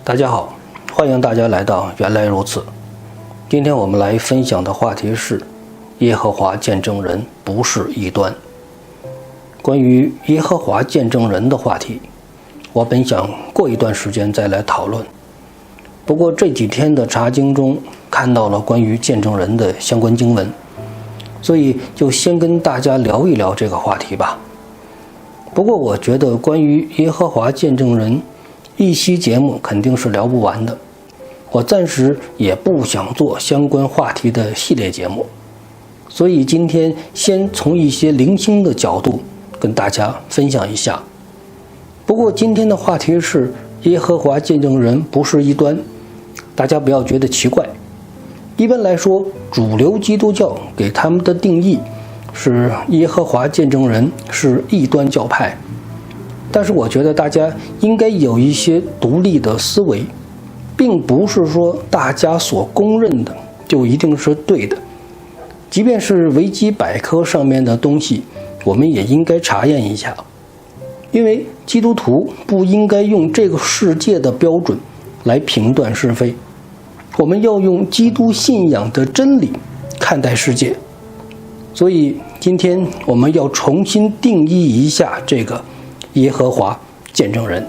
大家好，欢迎大家来到原来如此。今天我们来分享的话题是耶和华见证人不是异端。关于耶和华见证人的话题，我本想过一段时间再来讨论，不过这几天的查经中看到了关于见证人的相关经文，所以就先跟大家聊一聊这个话题吧。不过我觉得关于耶和华见证人一期节目肯定是聊不完的，我暂时也不想做相关话题的系列节目，所以今天先从一些零星的角度跟大家分享一下。不过今天的话题是耶和华见证人不是异端，大家不要觉得奇怪。一般来说，主流基督教给他们的定义是耶和华见证人是异端教派，但是我觉得大家应该有一些独立的思维，并不是说大家所公认的就一定是对的。即便是维基百科上面的东西，我们也应该查验一下，因为基督徒不应该用这个世界的标准来评断是非，我们要用基督信仰的真理看待世界。所以今天我们要重新定义一下这个耶和华见证人。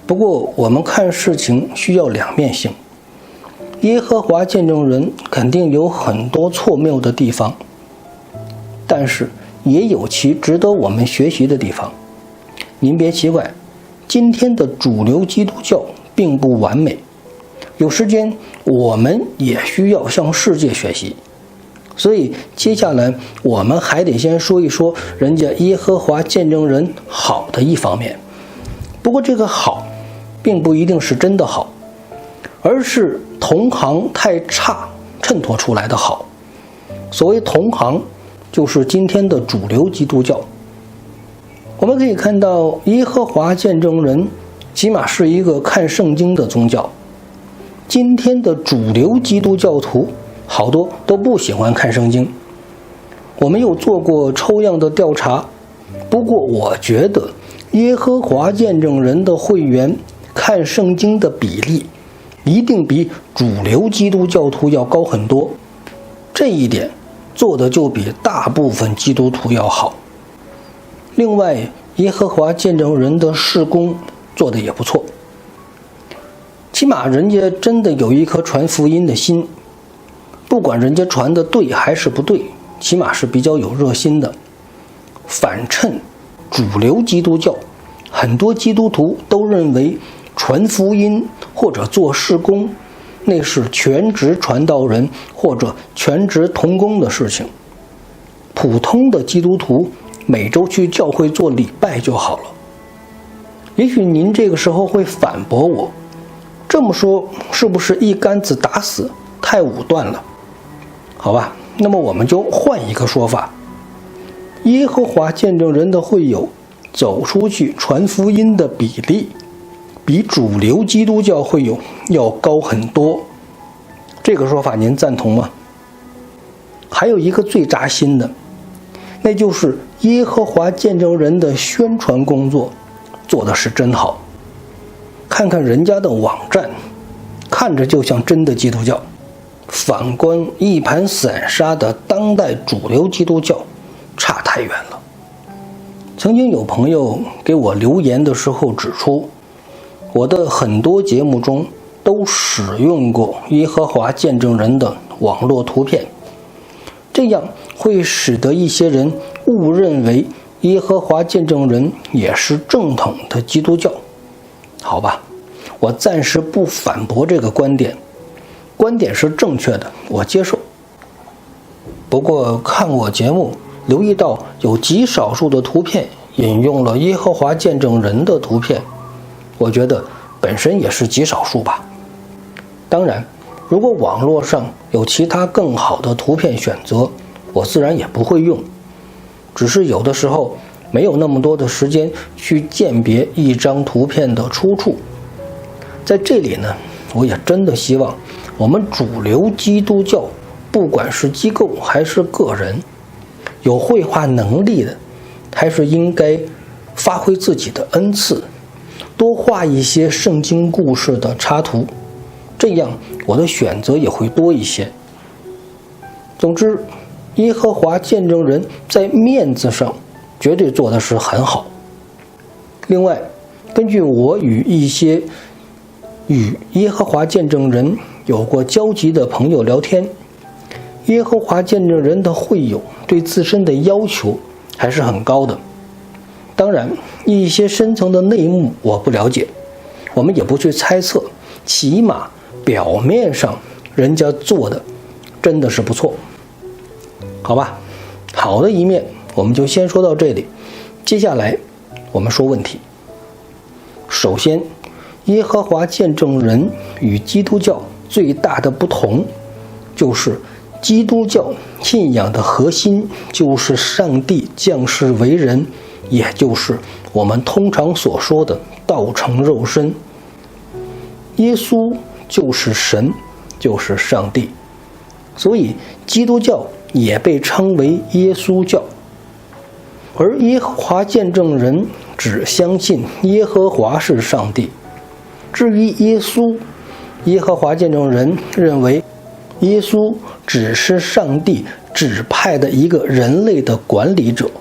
不过我们看事情需要两面性，耶和华见证人肯定有很多错谬的地方，但是也有其值得我们学习的地方。您别奇怪，今天的主流基督教并不完美，有时间我们也需要向世界学习。所以接下来我们还得先说一说人家耶和华见证人好的一方面。不过这个好并不一定是真的好，而是同行太差衬托出来的好。所谓同行，就是今天的主流基督教。我们可以看到耶和华见证人起码是一个看圣经的宗教，今天的主流基督教徒好多都不喜欢看圣经。我们有做过抽样的调查，不过我觉得耶和华见证人的会员看圣经的比例一定比主流基督教徒要高很多，这一点做的就比大部分基督徒要好。另外，耶和华见证人的事工做的也不错，起码人家真的有一颗传福音的心，不管人家传的对还是不对，起码是比较有热心的。反衬主流基督教，很多基督徒都认为传福音或者做事工那是全职传道人或者全职同工的事情，普通的基督徒每周去教会做礼拜就好了。也许您这个时候会反驳我，这么说是不是一竿子打死，太武断了？好吧，那么我们就换一个说法，耶和华见证人的会友走出去传福音的比例比主流基督教会友要高很多，这个说法您赞同吗？还有一个最扎心的，那就是耶和华见证人的宣传工作做的是真好。看看人家的网站，看着就像真的基督教，反观一盘散沙的当代主流基督教，差太远了。曾经有朋友给我留言的时候指出，我的很多节目中都使用过耶和华见证人的网络图片，这样会使得一些人误认为耶和华见证人也是正统的基督教。好吧，我暂时不反驳这个观点，观点是正确的，我接受。不过看我节目留意到有极少数的图片引用了耶和华见证人的图片，我觉得本身也是极少数吧。当然，如果网络上有其他更好的图片选择，我自然也不会用，只是有的时候没有那么多的时间去鉴别一张图片的出处。在这里呢，我也真的希望我们主流基督教，不管是机构还是个人，有绘画能力的还是应该发挥自己的恩赐，多多画一些圣经故事的插图，这样我的选择也会多一些。总之，耶和华见证人在面子上绝对做的是很好。另外，根据我与一些与耶和华见证人有过交集的朋友聊天，耶和华见证人的会友对自身的要求还是很高的。当然，一些深层的内幕我不了解，我们也不去猜测，起码表面上人家做的真的是不错。好吧，好的一面我们就先说到这里，接下来我们说问题。首先，耶和华见证人与基督教最大的不同，就是基督教信仰的核心就是上帝降世为人，也就是我们通常所说的道成肉身。耶稣就是神，就是上帝，所以基督教也被称为耶稣教。而耶和华见证人只相信耶和华是上帝。至于耶稣，耶和华见证人认为耶稣只是上帝指派的一个人类的管理者。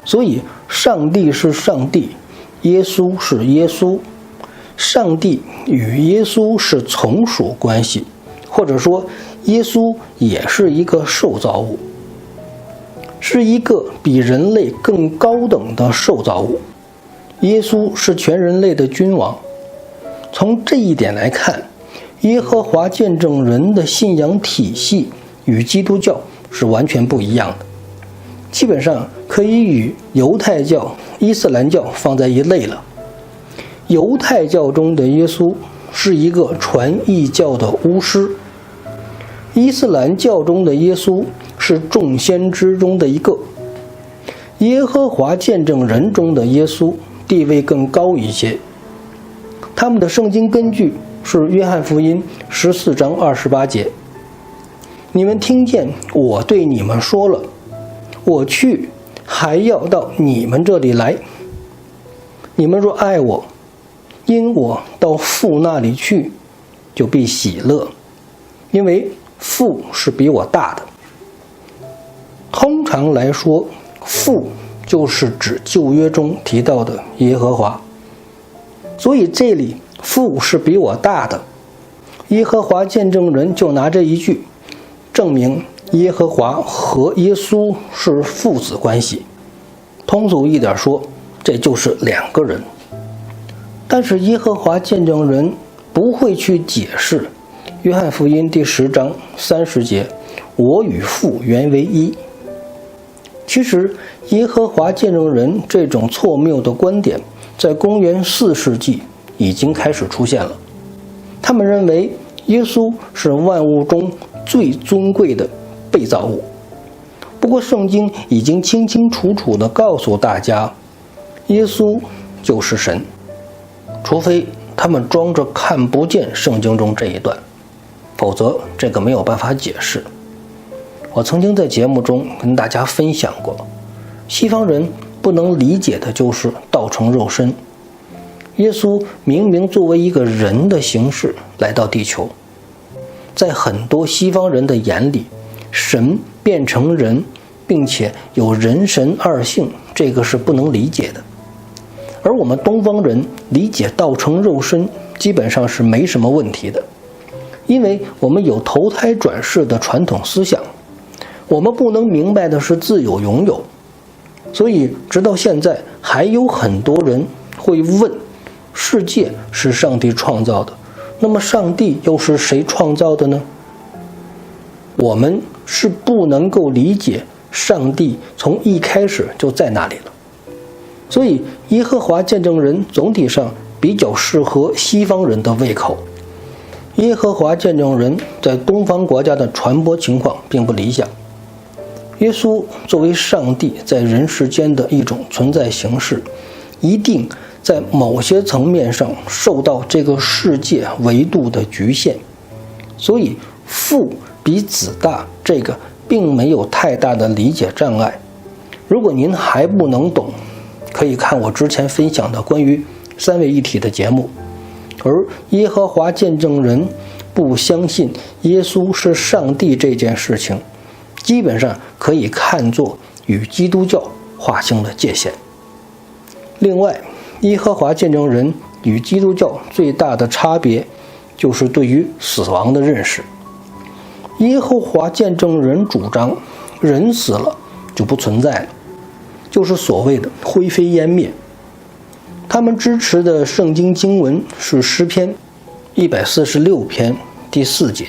所以上帝是上帝，耶稣是耶稣，上帝与耶稣是从属关系，或者说耶稣也是一个受造物，是一个比人类更高等的受造物。耶稣是全人类的君王。从这一点来看，耶和华见证人的信仰体系与基督教是完全不一样的，基本上可以与犹太教、伊斯兰教放在一类了。犹太教中的耶稣是一个传异教的巫师，伊斯兰教中的耶稣是众先知中的一个，耶和华见证人中的耶稣地位更高一些。他们的圣经根据是约翰福音14章28节，你们听见我对你们说了，我去还要到你们这里来。你们若爱我，因我到父那里去，就必喜乐，因为父是比我大的。通常来说，父就是指旧约中提到的耶和华，所以这里父是比我大的，耶和华见证人就拿这一句证明耶和华和耶稣是父子关系。通俗一点说，这就是两个人。但是耶和华见证人不会去解释约翰福音第10章30节我与父原为一。其实耶和华见证人这种错谬的观点在公元4世纪已经开始出现了。他们认为耶稣是万物中最尊贵的被造物。不过圣经已经清清楚楚地告诉大家，耶稣就是神，除非他们装着看不见圣经中这一段，否则这个没有办法解释。我曾经在节目中跟大家分享过，西方人不能理解的就是道成肉身。耶稣明明作为一个人的形式来到地球，在很多西方人的眼里，神变成人，并且有人神二性，这个是不能理解的。而我们东方人理解道成肉身基本上是没什么问题的，因为我们有投胎转世的传统思想。我们不能明白的是自有永有，所以直到现在还有很多人会问，世界是上帝创造的，那么上帝又是谁创造的呢？我们是不能够理解上帝从一开始就在那里了。所以耶和华见证人总体上比较适合西方人的胃口。耶和华见证人在东方国家的传播情况并不理想。耶稣作为上帝在人世间的一种存在形式，一定在某些层面上受到这个世界维度的局限，所以父比子大，这个并没有太大的理解障碍。如果您还不能懂，可以看我之前分享的关于三位一体的节目，而耶和华见证人不相信耶稣是上帝这件事情，基本上可以看作与基督教划清了界限。另外，耶和华见证人与基督教最大的差别就是对于死亡的认识。耶和华见证人主张人死了就不存在了，就是所谓的灰飞烟灭。他们支持的圣经经文是诗篇146篇第4节。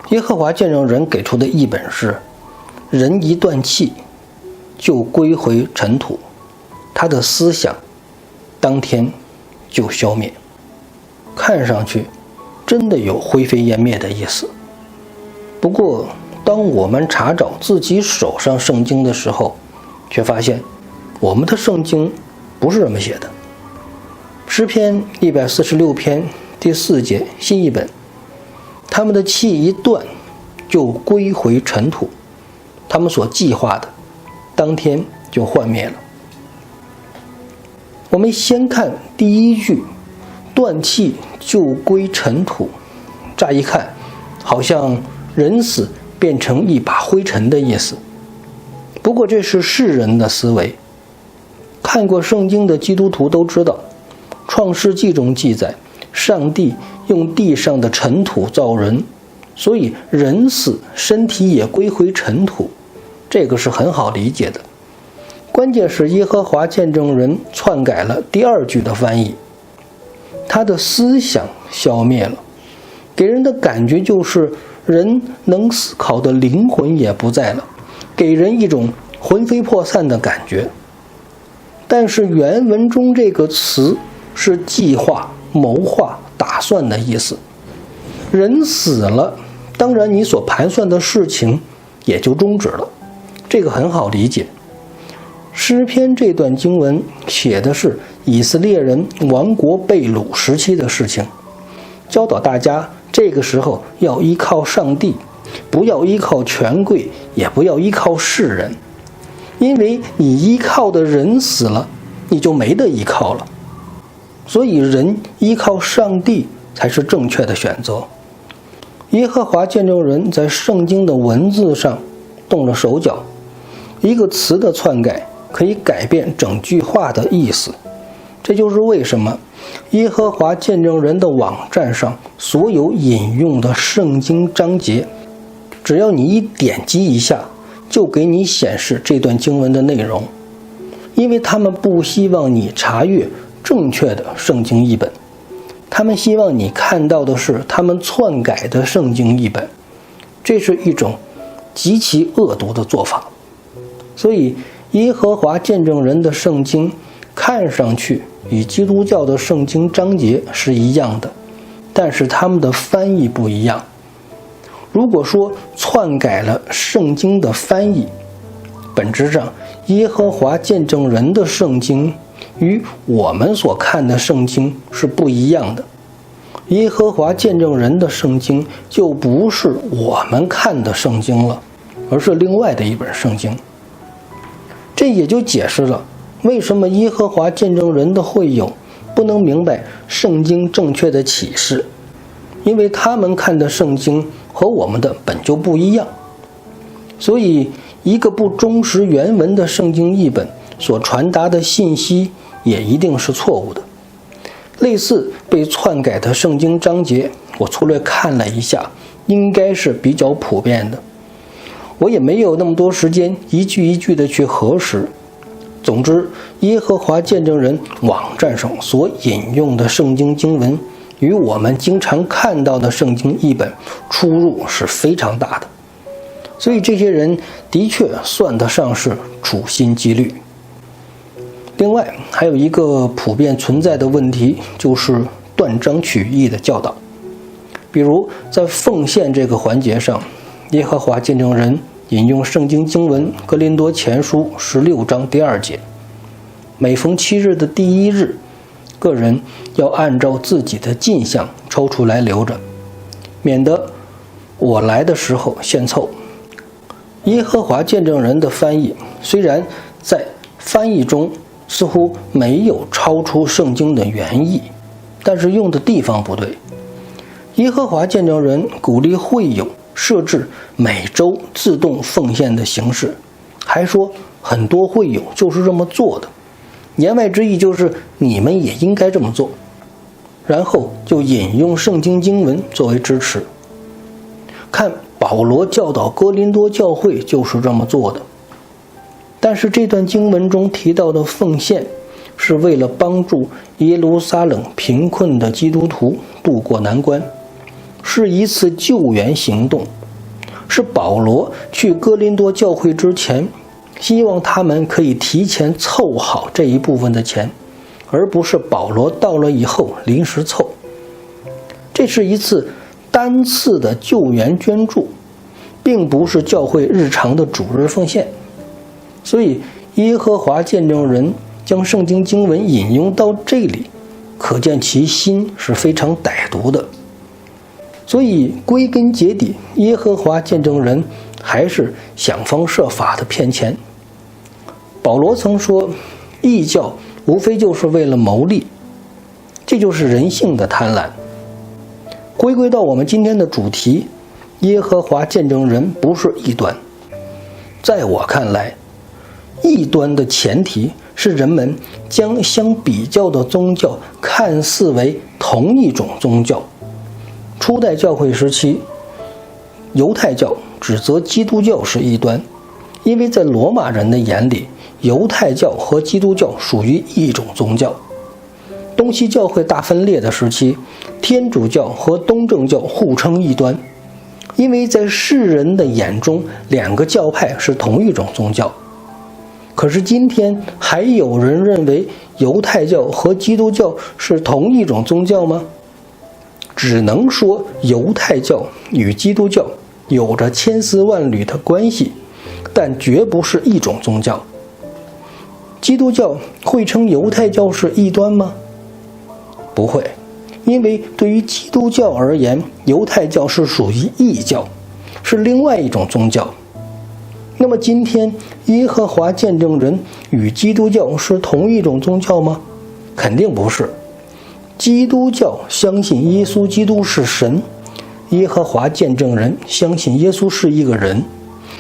耶和华见证人给出的译本是：人一断气就归回尘土，他的思想当天就消灭。看上去真的有灰飞烟灭的意思。不过当我们查找自己手上圣经的时候，却发现我们的圣经不是这么写的。诗篇146篇第4节新译本：他们的气一断就归回尘土，他们所计划的当天就幻灭了。我们先看第一句，断气就归尘土，乍一看好像人死变成一把灰尘的意思。不过这是世人的思维，看过圣经的基督徒都知道，创世纪中记载，上帝用地上的尘土造人，所以人死身体也归回尘土，这个是很好理解的。关键是耶和华见证人篡改了第二句的翻译，他的思想消灭了，给人的感觉就是人能思考的灵魂也不在了，给人一种魂飞魄散的感觉。但是原文中这个词是计划、谋划、打算的意思。人死了，当然你所盘算的事情也就终止了，这个很好理解。诗篇这段经文写的是以色列人亡国被掳时期的事情，教导大家这个时候要依靠上帝，不要依靠权贵，也不要依靠世人，因为你依靠的人死了，你就没得依靠了。所以人依靠上帝才是正确的选择。耶和华见证人在圣经的文字上动了手脚，一个词的篡改可以改变整句话的意思。这就是为什么耶和华见证人的网站上所有引用的圣经章节，只要你一点击一下，就给你显示这段经文的内容，因为他们不希望你查阅正确的圣经译本，他们希望你看到的是他们篡改的圣经译本，这是一种极其恶毒的做法。所以耶和华见证人的圣经看上去与基督教的圣经章节是一样的，但是他们的翻译不一样。如果说篡改了圣经的翻译，本质上耶和华见证人的圣经与我们所看的圣经是不一样的。耶和华见证人的圣经就不是我们看的圣经了，而是另外的一本圣经。这也就解释了为什么耶和华见证人的会友不能明白圣经正确的启示，因为他们看的圣经和我们的本就不一样。所以一个不忠实原文的圣经译本所传达的信息也一定是错误的。类似被篡改的圣经章节，我粗略看了一下，应该是比较普遍的。我也没有那么多时间一句一句的去核实。总之，耶和华见证人网站上所引用的圣经经文与我们经常看到的圣经译本出入是非常大的，所以这些人的确算得上是处心积虑。另外还有一个普遍存在的问题，就是断章取义的教导。比如在奉献这个环节上，耶和华见证人引用圣经经文哥林多前书16章第2节，每逢7日的第1日，个人要按照自己的进项抽出来留着，免得我来的时候献凑。耶和华见证人的翻译虽然在翻译中似乎没有超出圣经的原意，但是用的地方不对。耶和华见证人鼓励会友设置每周自动奉献的形式，还说很多会友就是这么做的，言外之意就是你们也应该这么做，然后就引用圣经经文作为支持。看保罗教导哥林多教会就是这么做的，但是这段经文中提到的奉献是为了帮助耶路撒冷贫困的基督徒渡过难关，是一次救援行动，是保罗去哥林多教会之前希望他们可以提前凑好这一部分的钱，而不是保罗到了以后临时凑。这是一次单次的救援捐助，并不是教会日常的主日奉献。所以耶和华见证人将圣经经文引用到这里，可见其心是非常歹毒的。所以归根结底，耶和华见证人还是想方设法的骗钱。保罗曾说，异教无非就是为了牟利，这就是人性的贪婪。回归到我们今天的主题，耶和华见证人不是异端。在我看来，异端的前提是人们将相比较的宗教看似为同一种宗教。初代教会时期，犹太教指责基督教是异端，因为在罗马人的眼里，犹太教和基督教属于一种宗教。东西教会大分裂的时期，天主教和东正教互称异端，因为在世人的眼中，两个教派是同一种宗教。可是今天还有人认为犹太教和基督教是同一种宗教吗？只能说犹太教与基督教有着千丝万缕的关系，但绝不是一种宗教。基督教会称犹太教是异端吗？不会，因为对于基督教而言，犹太教是属于异教，是另外一种宗教。那么今天耶和华见证人与基督教是同一种宗教吗？肯定不是。基督教相信耶稣基督是神，耶和华见证人相信耶稣是一个人。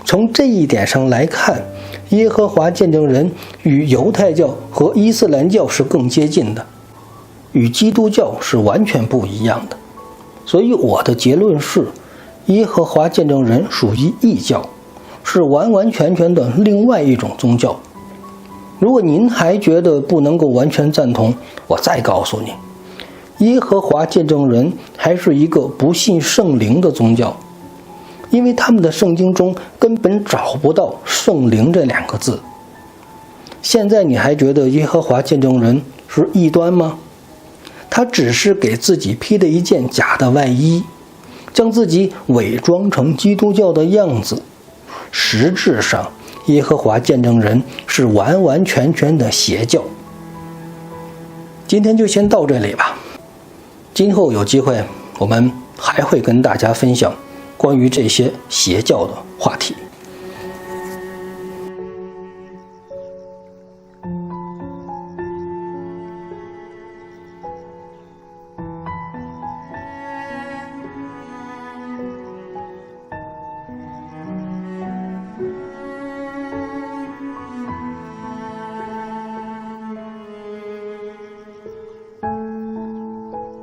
从这一点上来看，耶和华见证人与犹太教和伊斯兰教是更接近的，与基督教是完全不一样的。所以我的结论是，耶和华见证人属于异教，是完完全全的另外一种宗教。如果您还觉得不能够完全赞同，我再告诉你，耶和华见证人还是一个不信圣灵的宗教，因为他们的圣经中根本找不到圣灵这两个字。现在你还觉得耶和华见证人是异端吗？他只是给自己披了一件假的外衣，将自己伪装成基督教的样子。实质上，耶和华见证人是完完全全的邪教。今天就先到这里吧，今后有机会我们还会跟大家分享关于这些邪教的话题。